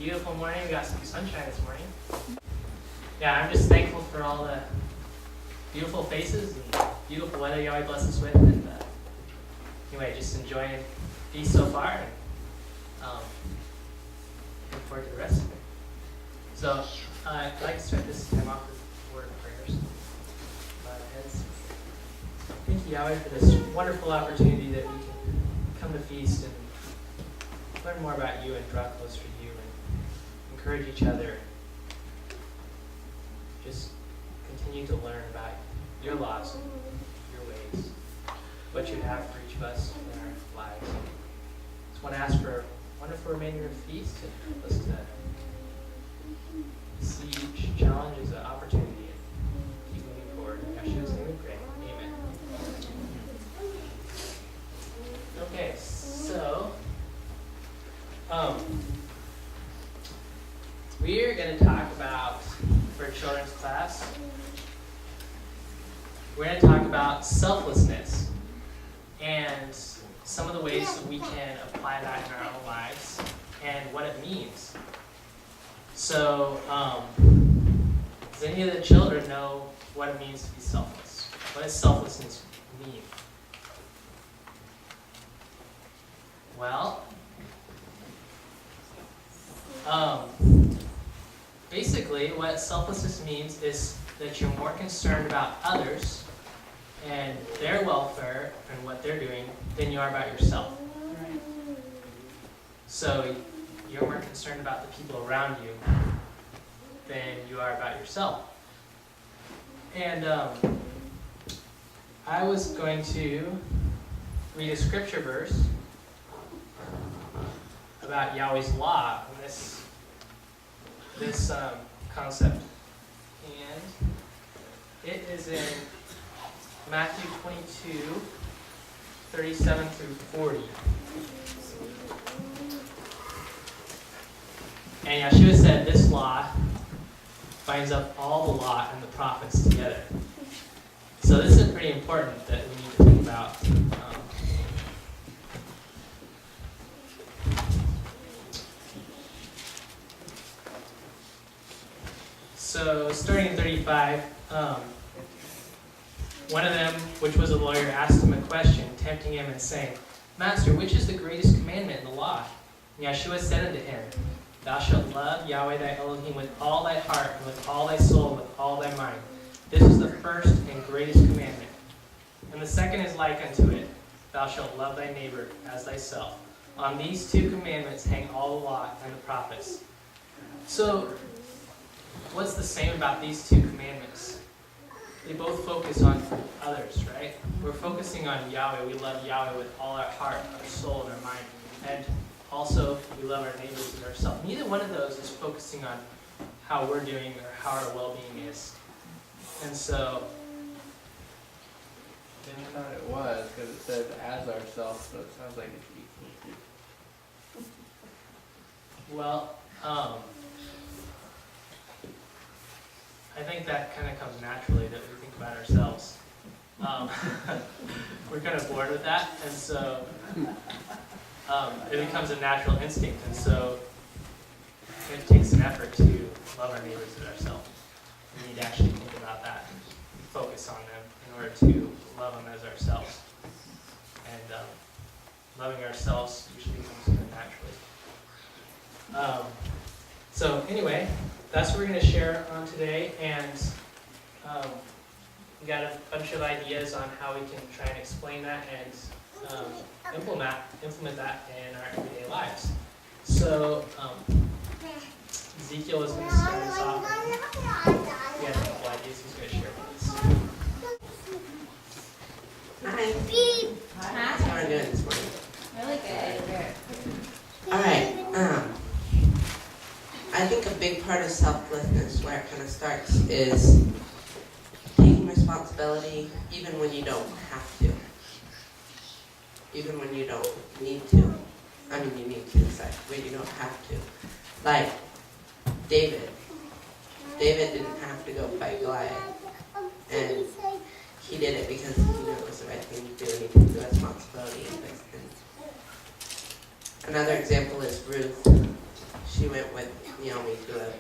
beautiful morning. We got some sunshine this morning. Yeah, I'm just thankful for all the beautiful faces and beautiful weather you always bless us with. And anyway, just enjoying these so far. And looking forward to the rest of it. So I'd like to start this time off with a word of prayers. Bow our heads. Thank you, Yahweh, for this wonderful opportunity that we can come to feast and learn more about you and draw closer to you and encourage each other. Just continue to learn about your laws, your ways, what you have for each of us in our lives. Just want to ask for a wonderful remainder of the feast and help us to see each challenge as an opportunity and keep moving forward. In Yeshua's name we pray. Amen. Okay, so we're going to talk about, for children's class, we're going to talk about selflessness and some of the ways that we can apply that in our own lives and what it means. So, does any of the children know what it means to be selfless? What does selflessness mean? Well, basically what selflessness means is that you're more concerned about others and their welfare and what they're doing than you are about yourself. Right. So you're more concerned about the people around you than you are about yourself. And I was going to read a scripture verse about Yahweh's law and this concept. And it is in Matthew 22, 37 through 40. And Yeshua said this law binds up all the law and the prophets together. So this is pretty important that we need to think about. So starting in 35, one of them, which was a lawyer, asked him a question, tempting him and saying, Master, which is the greatest commandment in the law? And Yeshua said unto him, Thou shalt love Yahweh thy Elohim with all thy heart, and with all thy soul, and with all thy mind. This is the first and greatest commandment. And the second is like unto it, Thou shalt love thy neighbor as thyself. On these two commandments hang all the law and the prophets. So, what's the same about these two commandments? They both focus on others, right? We're focusing on Yahweh. We love Yahweh with all our heart, our soul, and our mind. And also, we love our neighbors as ourselves. Neither one of those is focusing on how we're doing or how our well-being is. And so... I thought it was, because it says as ourselves, so it sounds like it's equal to. Well, I think that kind of comes naturally that we think about ourselves. We're kind of bored with that, and so it becomes a natural instinct, and so it takes an effort to love our neighbors as ourselves. We need to actually think about that and focus on them in order to love them as ourselves. And loving ourselves usually comes kind of naturally. So anyway, that's what we're going to share on today, and we got a bunch of ideas on how we can try and explain that and implement that in our everyday lives. So Ezekiel is going to start us off. We have a couple ideas he's going to share with us. Hi. How are you doing this morning? Really good. All right. I think a big part of selflessness, where it kind of starts, is taking responsibility even when you don't have to. Even when you don't need to. I mean, you need to, but you don't have to. Like David. David didn't have to go fight Goliath. And he did it because he knew it was the right thing to do, and he took the responsibility. And another example is Ruth. she went with Naomi to a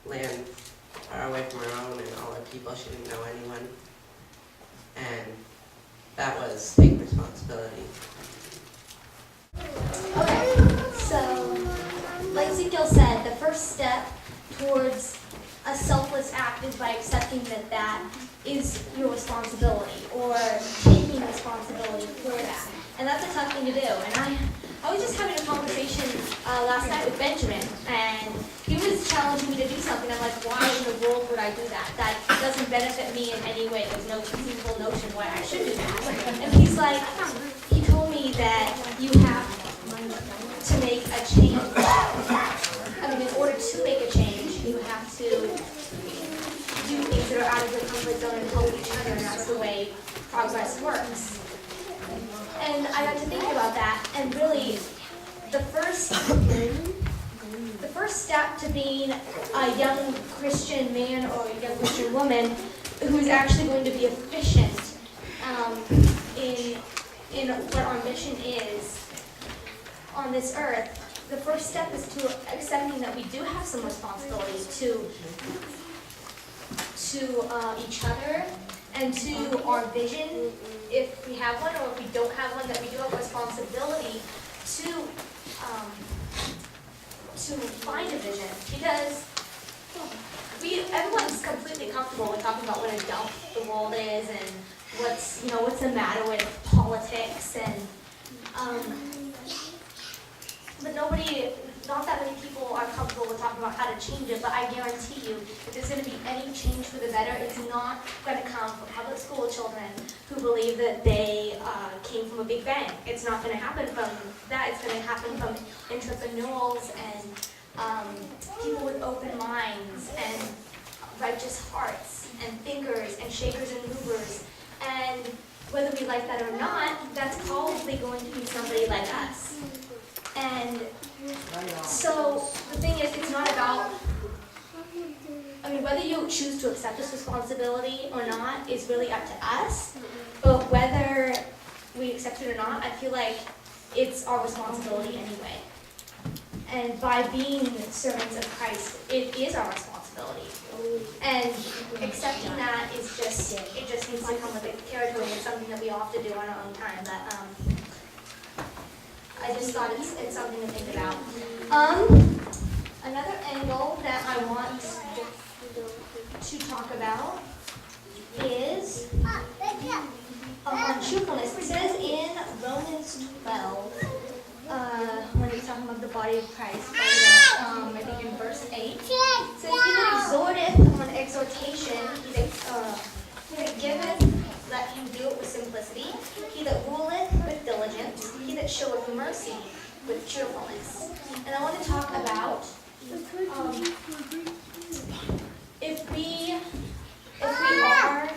land far away from her own and all her people. She didn't know anyone. And that was taking responsibility. Okay, so like Ezekiel said, the first step towards a selfless act is by accepting that that is your responsibility or taking responsibility for that. And that's a tough thing to do. And I was just having a conversation last night with Benjamin, and he was challenging me to do something. I'm like, why in the world would I do that? That doesn't benefit me in any way. There's no conceivable notion why I should do that. And he's like, he told me that you have to make a change. I mean, in order to make a change, you have to do things that are out of your comfort zone and help each other, and that's the way progress works. And I got to thinking about that, and really, the first step to being a young Christian man or a young Christian woman who's actually going to be efficient in what our mission is on this earth, the first step is to accepting that we do have some responsibility to each other and to our vision, if we have one, or if we don't have one, that we do have a responsibility to find a vision, because everyone's completely comfortable with talking about what a dump the world is and what's the matter with politics and but not that many people are comfortable with talking about how to change it, but I guarantee you, if there's going to be any change for the better, it's not going to come from public school children who believe that they came from a big bang. It's not going to happen from that. It's going to happen from entrepreneurs and people with open minds and righteous hearts and thinkers and shakers and movers. And whether we like that or not, that's probably going to be somebody like us. And so the thing is, it's not about, whether you choose to accept this responsibility or not is really up to us. But whether we accept it or not, I feel like it's our responsibility anyway. And by being servants of Christ, it is our responsibility. And accepting that is it just needs to come with the territory. It's something that we all have to do on our own time. But I just thought it's something to think about. Another angle that I want to talk about is on truthfulness. It says in Romans 12, when it's talking about the body of Christ, I think in verse 8, it says, "He that exhorteth on exhortation, he that giveth, let him do it with simplicity. He that ruleth with diligence, he that showeth mercy with cheerfulness." And I want to talk about if we are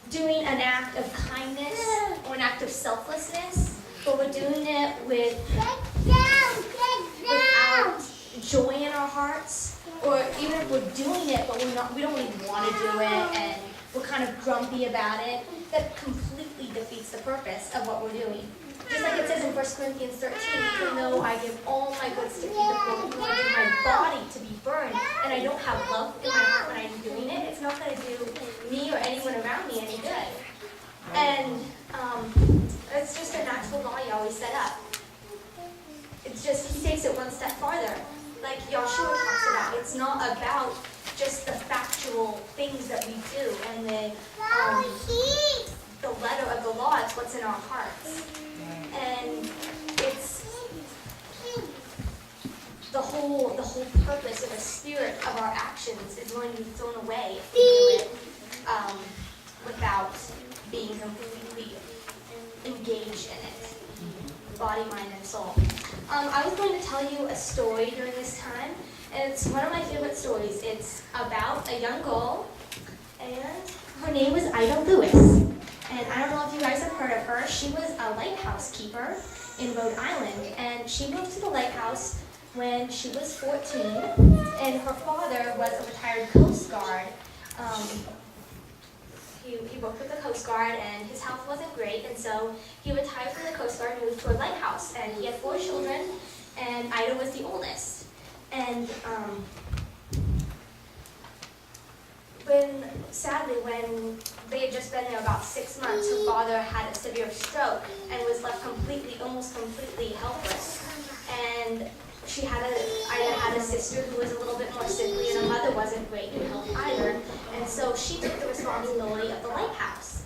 doing an act of kindness or an act of selflessness, but we're doing it without joy in our hearts, or even if we're doing it but we don't really want to do it and we're kind of grumpy about it, that completely defeats the purpose of what we're doing. Just like it says in 1 Corinthians 13, even though I give all my goods to feed the poor, even though I give my body to be burned, and I don't have love in my heart when I'm doing it, it's not going to do me or anyone around me any good. And it's just a natural law you always set up. It's just, he takes it one step farther. Like Joshua talks about, it's not about just the factual things that we do and the letter of the law, it's what's in our hearts. And it's the whole purpose of the spirit of our actions is going to be thrown away if we do it without being completely engaged in it, body, mind, and soul. I was going to tell you a story during this time, and it's one of my favorite stories. It's about a young girl, and her name was Ida Lewis. And I don't know if you guys have heard of her. She was a lighthouse keeper in Rhode Island, and she moved to the lighthouse when she was 14, and her father was a retired Coast Guard. He worked with the Coast Guard, and his health wasn't great, and so he retired from the Coast Guard and moved to a lighthouse. And he had 4 children, and Ida was the oldest. And sadly, when they had just been there about 6 months, her father had a severe stroke and was left almost completely helpless. And Ida had a sister who was a little bit more sickly, and her mother wasn't great in health either. And so she took the responsibility of the lighthouse.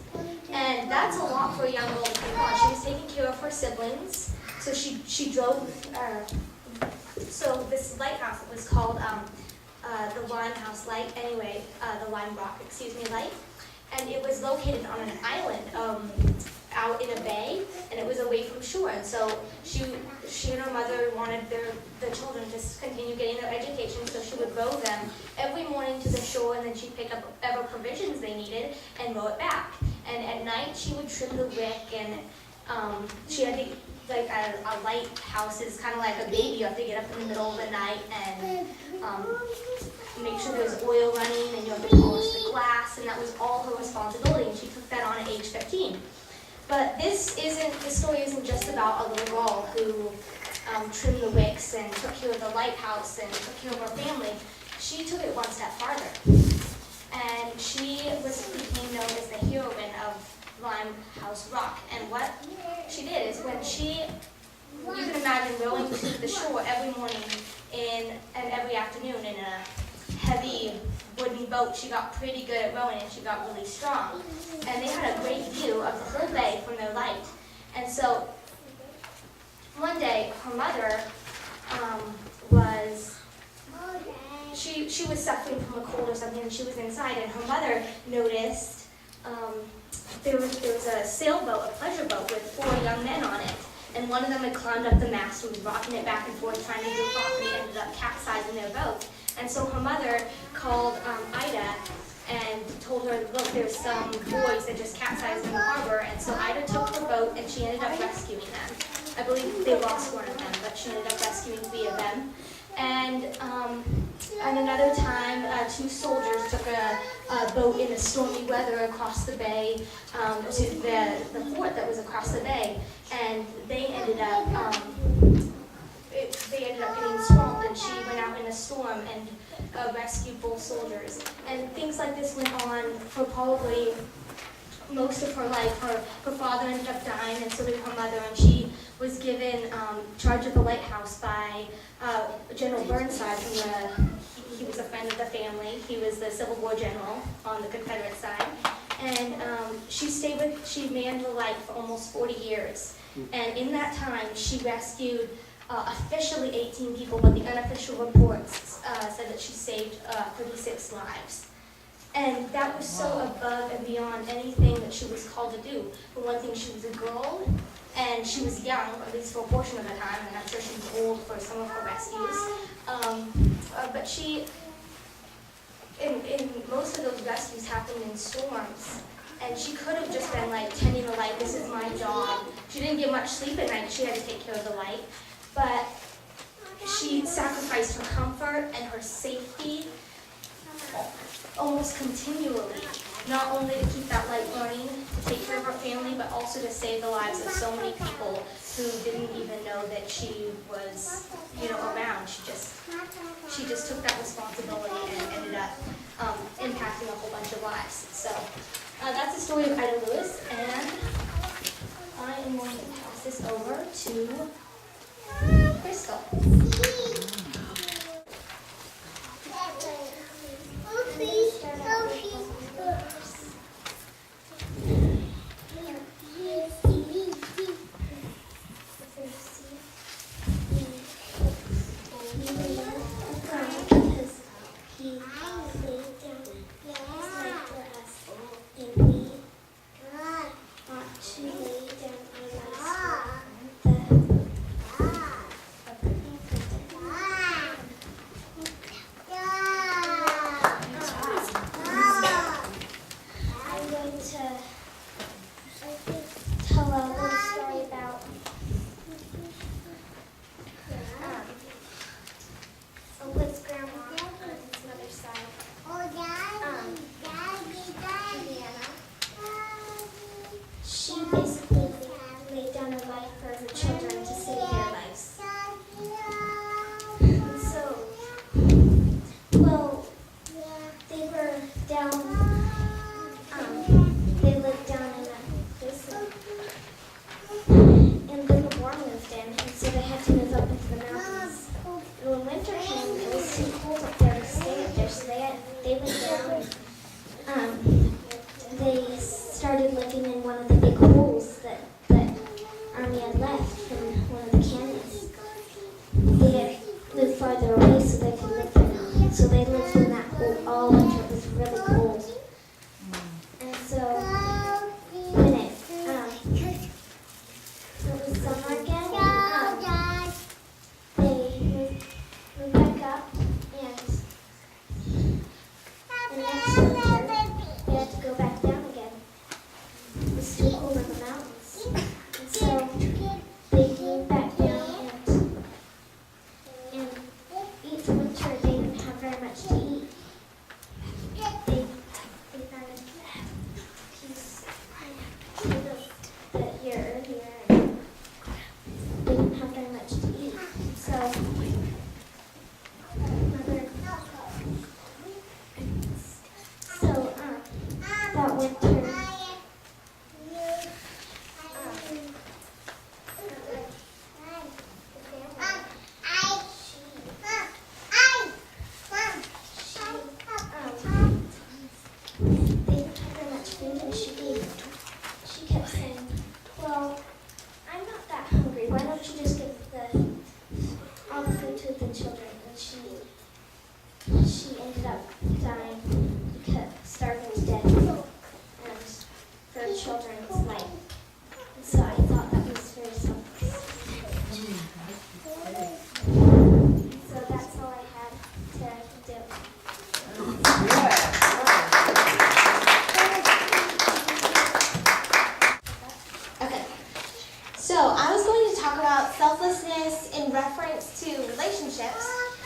And that's a lot for a young girl to take on. She was taking care of her siblings, so she drove. So this lighthouse, it was called the Limehouse Light. Anyway, the Lime Rock, light. And it was located on an island out in a bay, and it was away from shore. And so she and her mother wanted the children to continue getting their education, so she would row them every morning to the shore, and then she'd pick up whatever provisions they needed and row it back. And at night, she would trim the wick, and she had to, like a lighthouse is kind of like a baby. You have to get up in the middle of the night and make sure there's oil running, and you have to polish the glass, and that was all her responsibility, and she took that on at age 15. But this story isn't just about a little girl who trimmed the wicks and took care of the lighthouse and took care of her family. She took it one step farther, and she became known as the heroine of Limehouse Rock. And what she did is you can imagine rowing to the shore every morning and every afternoon in a heavy wooden boat. She got pretty good at rowing, and she got really strong. And they had a great view of the whole bay from their light. And so one day, her mother she was suffering from a cold or something, and she was inside, and her mother noticed there was a sailboat, a pleasure boat with 4 young men on it. And one of them had climbed up the mast and was rocking it back and forth, trying to goof off, and he ended up capsizing their boat. And so her mother called Ida and told her, look, there's some boys that just capsized in the harbor. And so Ida took her boat, and she ended up rescuing them. I believe they lost one of them, but she ended up rescuing 3 of them. And another time, 2 soldiers took a boat in the stormy weather across the bay to the fort that was across the bay, and they ended up getting swamped, and she went out in a storm and rescued both soldiers. And things like this went on for probably most of her life. Her father ended up dying, and so did her mother, and she was given charge of the lighthouse by General Burnside. He was a friend of the family. He was the Civil War general on the Confederate side. And she manned the light for almost 40 years. And in that time, she rescued officially 18 people, but the unofficial reports said that she saved 36 lives. And that was so above and beyond anything that she was called to do. For one thing, she was a girl, and she was young, at least for a portion of the time, and I'm sure she was old for some of her rescues. But she, in most of those rescues happened in storms, and she could have just been like tending the light. This is my job. She didn't get much sleep at night. She had to take care of the light, but she sacrificed her comfort and her safety almost continually, not only to keep that light burning, to take care of her family, but also to save the lives of so many people who didn't even know that she was, around. She just took that responsibility and ended up impacting a whole bunch of lives. So that's the story of Ida Lewis, and I am going to pass this over to Crystal. she ended up dying because starving to death and her children's life. And so I thought that was very selfless. So that's all I had to do. Okay, so I was going to talk about selflessness in reference to relationships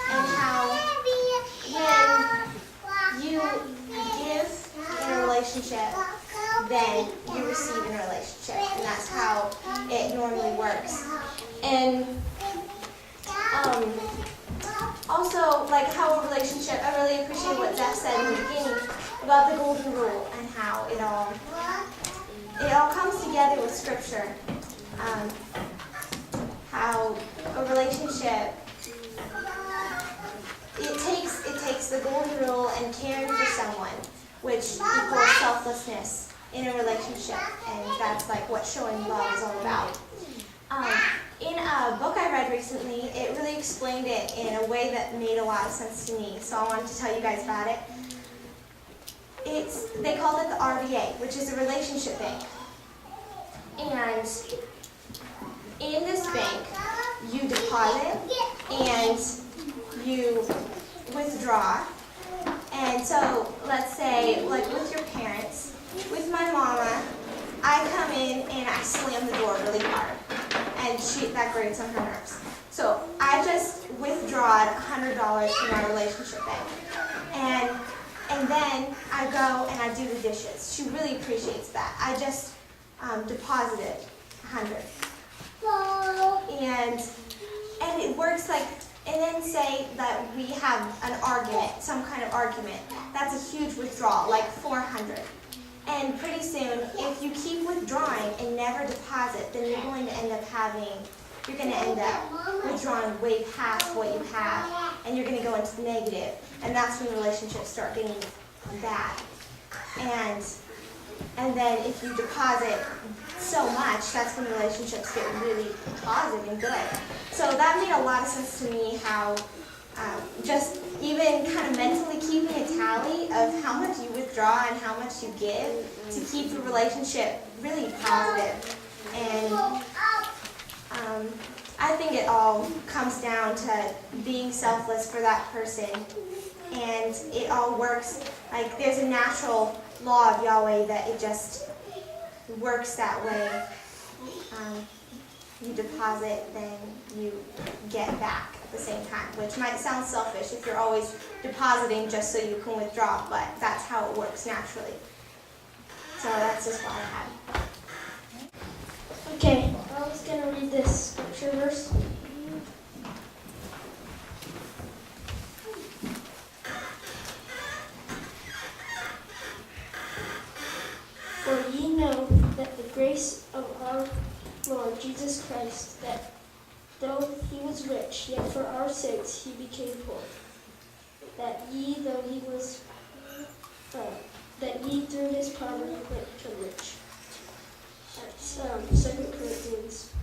and how when you give in a relationship, then you receive in a relationship, and that's how it normally works. And also, like how a relationship, I really appreciate what Zeph said in the beginning about the golden rule and how it all comes together with Scripture. How a relationship, it takes the golden rule and caring for someone, which equals selflessness in a relationship, and that's like what showing love is all about. In a book I read recently, it really explained it in a way that made a lot of sense to me, so I wanted to tell you guys about it. They called it the RBA, which is a relationship bank. And in this bank, you deposit and you withdraw. And so, let's say, like with your parents, with my mama, I come in and I slam the door really hard. And that grates on her nerves. So I just withdrawed $100 from my relationship bank. And then I go and I do the dishes. She really appreciates that. I just deposited $100. And it works like, and then say that we have an argument, some kind of argument. That's a huge withdrawal, like $400. And pretty soon, if you keep withdrawing and never deposit, then you're going to end up withdrawing way past what you have, and you're going to go into the negative. And that's when relationships start getting bad. And then if you deposit so much, that's when relationships get really positive and good. So that made a lot of sense to me, how just even kind of mentally keeping a tally of how much you withdraw and how much you give to keep the relationship really positive. And I think it all comes down to being selfless for that person. And it all works, like there's a natural law of Yahweh that it just works that way. You deposit, then you get back at the same time, which might sound selfish if you're always depositing just so you can withdraw, but that's how it works naturally. So that's just what I had. Okay, I was going to read this scripture verse. For ye know that the grace of our Lord Jesus Christ, that though he was rich, yet for our sakes he became poor, that ye, though he was, that ye through his poverty might become rich. That's 2 Corinthians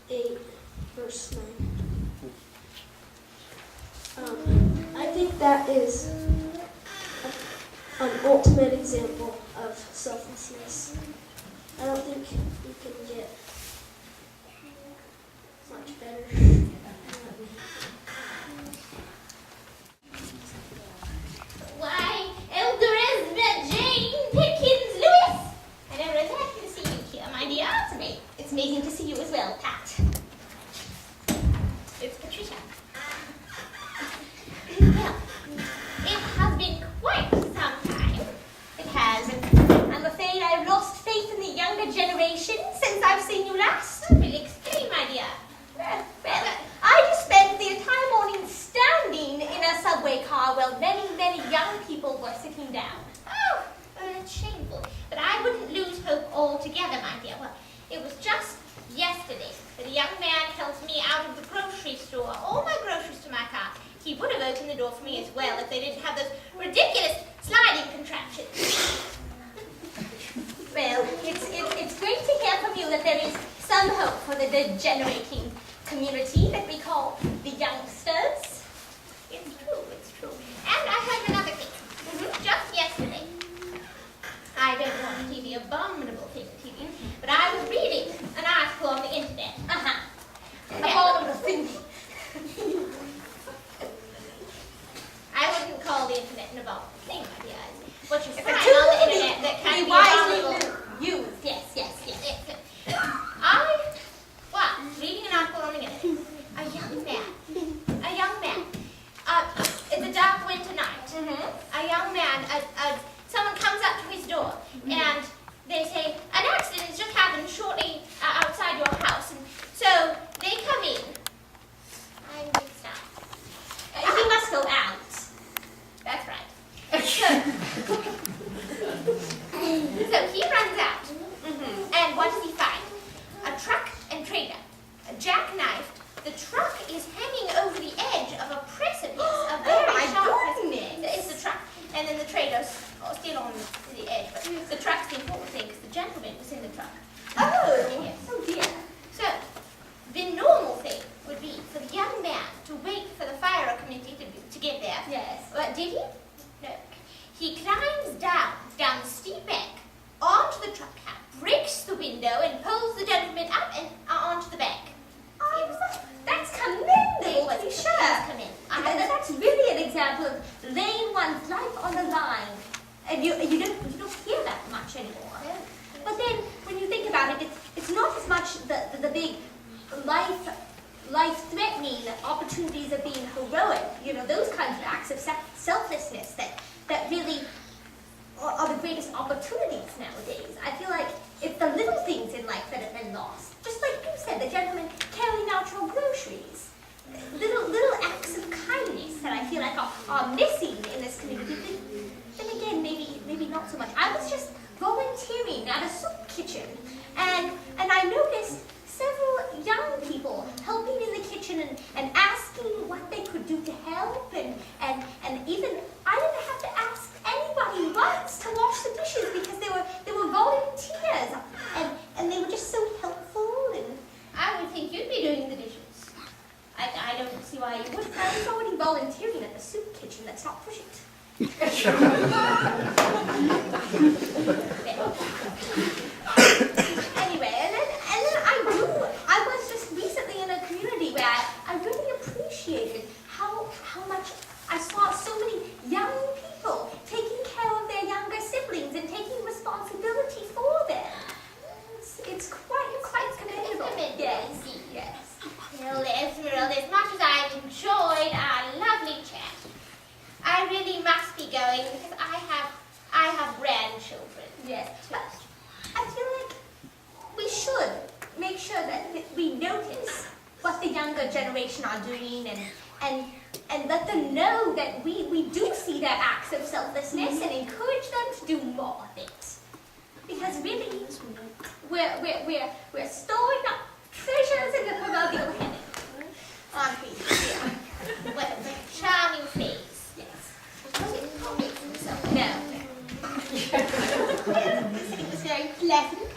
8, verse 9. I think that is an ultimate example of selflessness. I don't think you can get much better. Why, Elder Jane Pickens Lewis! I never expected to see you here, my dear. It's amazing to see you as well, Pat. It's Patricia. Well, it has been quite some time. It has, and I'm afraid I've lost faith in the younger generation since I've seen you last. I will explain, my dear. Well, I just spent the entire morning standing in a subway car while many, many young people were sitting down. Oh, it's shameful. But I wouldn't lose hope altogether, my dear. Well, it was just yesterday that a young man helped me out of the grocery store, all my groceries to my car. He would have opened the door for me as well if they didn't have those ridiculous sliding contraptions. Well, it's great to hear from you that there is some hope for the degenerating community that we call the youngsters. It's true, it's abominable thing to you, but I was reading an article on the internet. Okay. Abominable thing. I wouldn't call the internet an abominable thing, my dear. What you It's find a on tool the to internet that can be be wisely abominable. used. Yes. I was reading an article on the internet. A young man. It's a dark winter night. A young man, someone comes up to his door and they say, an accident has just happened shortly outside your house. And so they come in. I'm mixed up. He must go out. That's right. So he runs out. And what does he find? A truck and trailer. Jackknifed. The truck is hanging over the edge of a precipice. A very sharp precipice. It's the truck. And then the trailer's still on the edge. But the truck's the important thing because the gentleman was in the truck. Oh, Yes. oh dear. So, the normal thing would be for the young man to wait for the fire committee to get there. Yes. But did he? No. He climbs down the steep bank, onto the truck cab, breaks the window, and pulls the gentleman up and onto the bank. That's commendable, It to be was sure. That's really an example of laying one's life on the line. And you don't hear that much anymore. But then, when you think about it, it's not as much the big life-threatening opportunities of being heroic, those kinds of acts of selflessness that really are the greatest opportunities nowadays. I feel like it's the little things in life that have been lost. Just like you said, the gentleman carrying out your groceries. Little acts of kindness that I feel like are missing in this community. Then again, maybe not so much. I was just volunteering at a soup kitchen, and I noticed several young people helping in the kitchen and asking what they could do to help, and even I didn't have to ask anybody once to wash the dishes because they were volunteers, and they were just so helpful. And I would think you'd be doing the dishes. I don't see why you wouldn't. I was already volunteering at the soup kitchen. Let's not push it. Anyway, and then I was just recently in a community where I really appreciated how much I saw so many young people taking care of their younger siblings and taking responsibility for them. It's quite commendable. Yes. Well, Esmeralda, as much as I've enjoyed our lovely chat, I really must be going because I have grandchildren. Yes. But I feel like we should make sure that we notice what the younger generation are doing and let them know that we do see their acts of selflessness and encourage them to do more of it. Because really, we're storing up treasures in the proverbial heaven. Aren't we? Yeah. What a charming face. Yes. Was it comic himself? No. It was very pleasant.